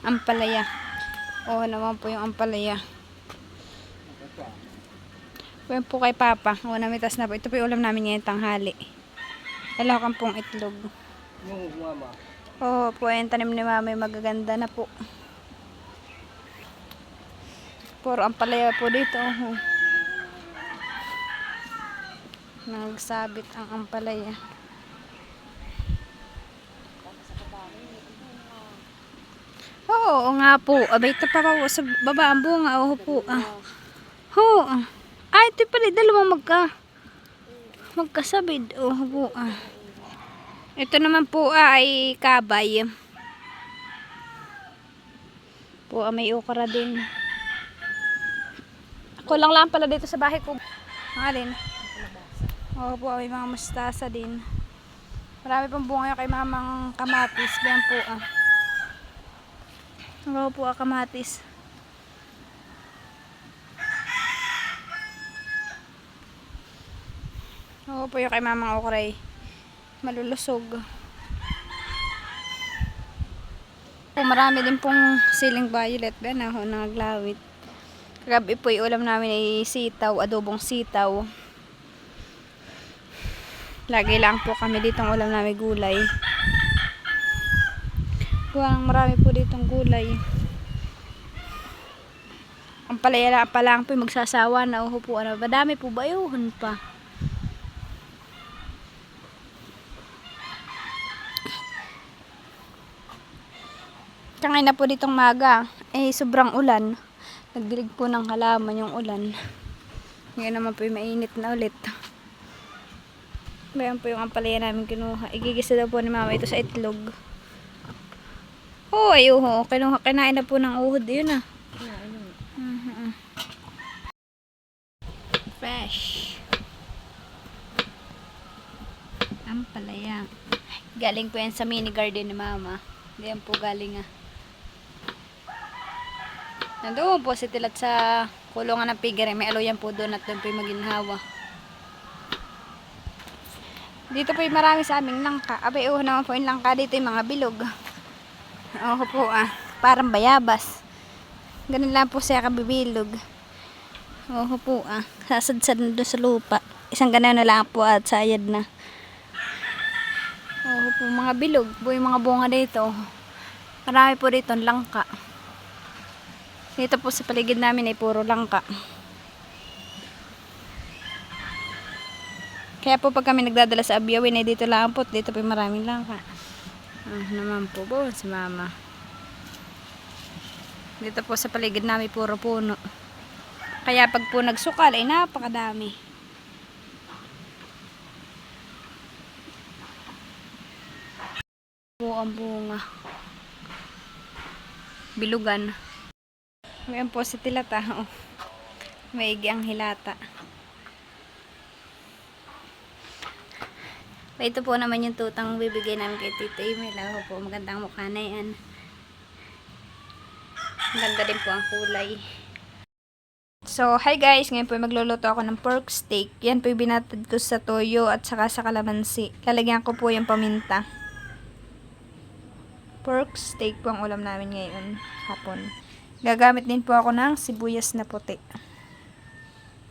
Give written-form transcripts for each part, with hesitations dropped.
ampalaya. Oo naman po yung ampalaya. Yan po kay Papa. Oo, namitas na po. Ito po yung ulam namin ngayong tanghali. Dalawa pong itlog. Oo po, yung tanim ni Mama magaganda na po. Puro ampalaya po dito. Nagsabit ang ampalaya. Oo nga po. Abay, ito pa po sa baba ang bunga. Oo po. Oo. Ay, ito pala. Dalawang magkasabid. Oo po. Ito naman po ay kabay. Po, may ukra din. Ako lang pala dito sa bahay ko. Alin? Oo po, may mga mustasa din. Marami pang bunga yung kay mamang kamatis. Yan po Oo po, kamatis. Oo po yung kay mamang okray. Malulusog. Po, marami din pong siling violet. Yan naglawit. Kagabi po yung ulam namin ay sitaw, adobong sitaw. Lagi lang po kami ditong ulam namin gulay. Marami po ditong gulay. Ang palaya pa lang po magsasawa na po. Madami po ba yun pa? Kangay na po ditong maga. Sobrang ulan. Nagdilig po ng halaman yung ulan. Ngayon naman po yung mainit na ulit. Bayan po yung ampalaya namin kinuha. Igigisa daw po ni Mama ito sa itlog. Kinain na po ng uhod yun Fresh. Ampalaya. Galing po yan sa mini garden ni Mama. Diyan po galing Nandoon po si Tilat sa kulungan ng piggery. May aloyan po doon at doon po yung maginhawa. Dito po yung marami sa aming langka. Abay, naman po yung langka dito yung mga bilog. Oo po parang bayabas. Ganun lang po siya kabibilog. Oo po sasadsad na doon sa lupa. Isang ganun na lang po at sayad na. Oo po, mga bilog po yung mga bunga dito. Marami po dito langka. Dito po sa paligid namin ay puro langka. Kaya po pag kami nagdadala sa Abiyawin ay dito lang po. Dito po yung maraming langka. Naman po si Mama. Dito po sa paligid namin puro puno. Kaya pag po nagsukal ay napakadami. Po ang bunga. Bilugan. Ayan po si Tilata. Maigi ang hilata. Ito po naman yung tutang bibigay namin kay Tito Emil. Po, magandang mukha na yan. Maganda din po ang kulay. So, hi guys. Ngayon po magluluto ako ng pork steak. Yan po yung binatad ko sa toyo at saka sa kalamansi. Lalagyan ko po yung paminta. Pork steak po ang ulam namin ngayon hapon. Gagamit din po ako ng sibuyas na puti.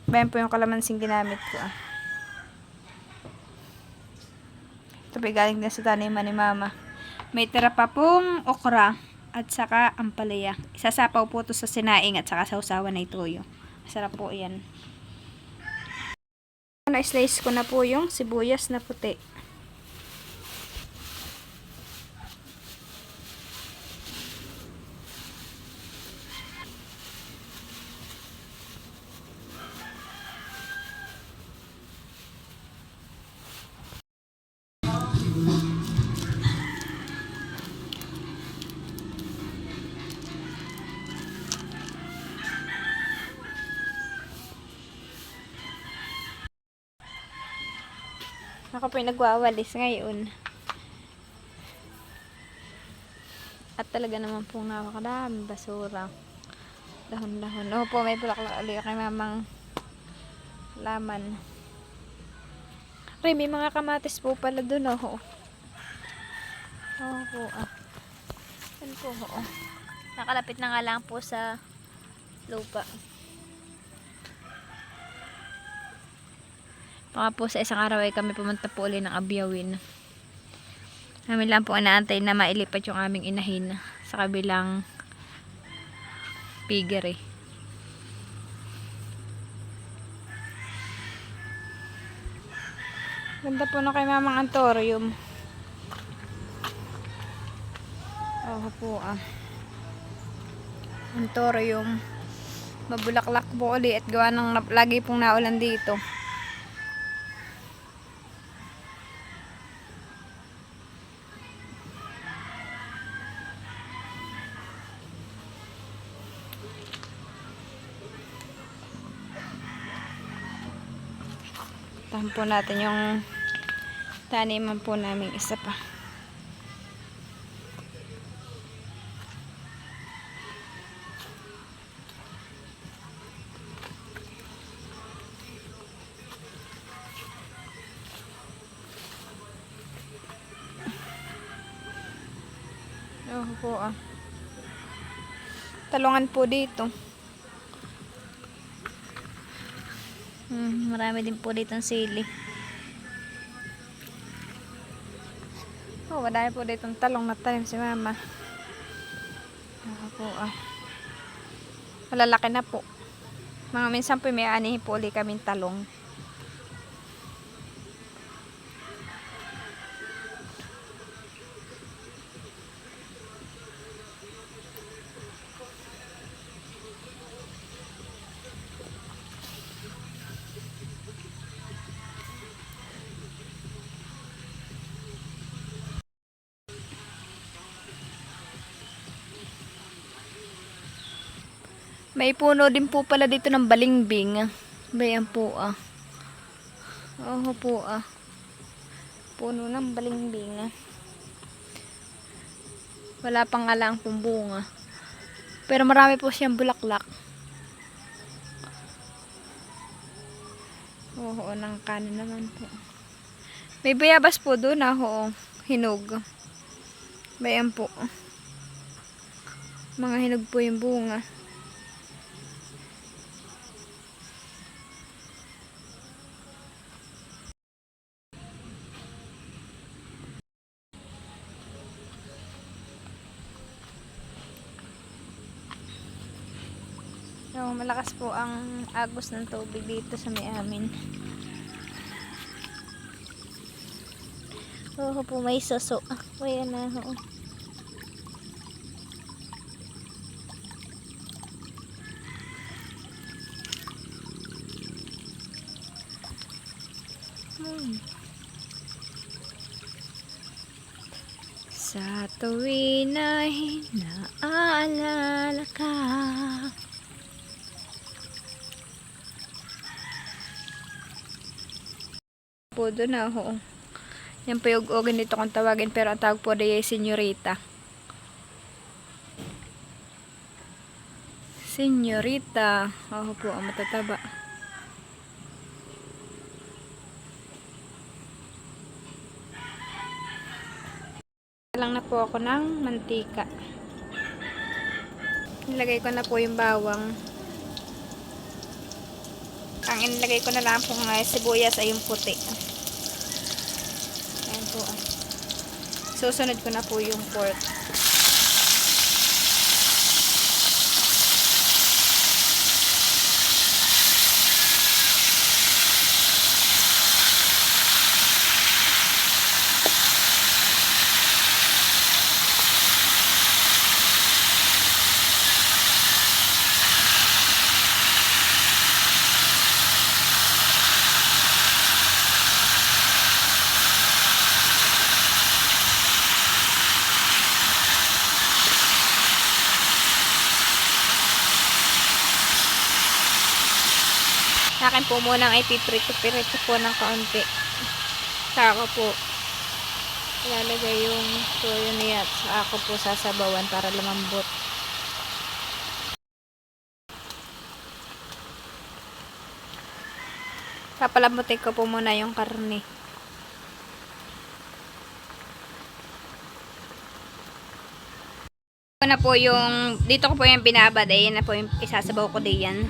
Bayan po yung kalamansing ginamit ko Ito po galing din sa taniman ni Mama. May tira pa pong okra at saka ampalaya. Isasapaw po ito sa sinaing at saka sa usawan na itoyo. Masarap po yan. Na-slice ko na po yung sibuyas na puti. Ako po yung nagwawalis ngayon. At talaga naman po napakadami basura. Dahon-dahon. Opo, may bulaklak ulit kay mamang laman. May mga kamatis po pala dun Opo. Yan po Nakalapit na nga lang po sa lupa. Baka po sa isang araw ay kami pumunta po ulit ng Abyawin. Kami lang po inaantay na mailipat yung aming inahin sa kabilang piggery. Ganda po na kay Mamang Antorium. Oo po Antorium. Mabulaklak po ulit at gawa ng lagi pong naulan dito. Tahan po natin yung taniman po namin isa pa. Oh po talungan po dito. Marami din po dito ang sili. Madami po dito ang talong na tanim si Mama. Po malalaki na po. Mga minsan po may anihin po ulit kaming talong. May puno din po pala dito ng balimbing. Bayan po Oo po puno ng balimbing. Wala pang alang pong bunga. Pero marami po siyang bulaklak. Oo, ng kanin naman po. May bayabas po doon hinog. Bayan po. Mga hinog po yung bunga. Malakas po ang agos ng tubig dito sa may amin. Po may soso. Ayan na Sa tuwin ay naaalala ka. Po doon yan po yung ugin dito kung tawagin, pero ang tawag po ay senyorita. Senyorita. Po ang matataba. Lang na po ako ng mantika. Nilagay ko na po yung bawang. Ang inilagay ko na lang po sibuyas ay yung puti. Ayan po susunod ko na po yung pork. Sa akin po munang ipiprito-pirito po ng kaunti. Saka po ilalagay yung toyo niya at ako po sasabawan para lumambot. Papalambutin ko po muna yung karne. Ito na po yung, dito ko po yung binabad. Ayan na po yung isasabaw ko diyan.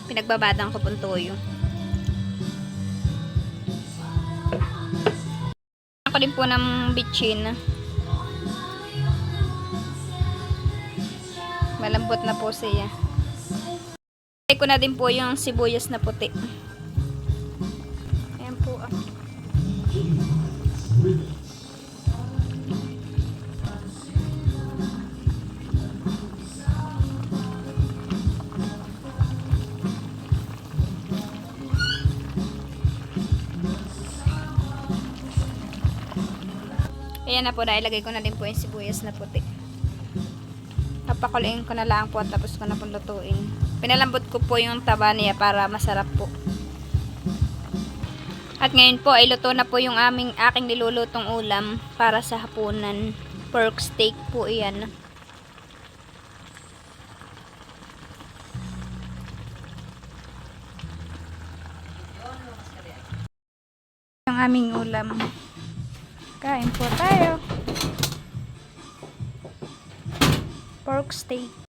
Pinagbabadan ko pong toyo. Ako din po ng bitchin. Malambot na po siya. Ilagay ko na din po yung sibuyas na puti. Ayan po. Ayan na po, ilagay ko na din po yung sibuyas na puti. Papakuloyin ko na lang po at tapos ko na po lutuin. Pinalambot ko po yung taba niya para masarap po. At ngayon po ay luto na po yung aking nilulutong ulam para sa hapunan. Pork steak po iyan. Yung aming ulam. Kain po tayo. Pork steak.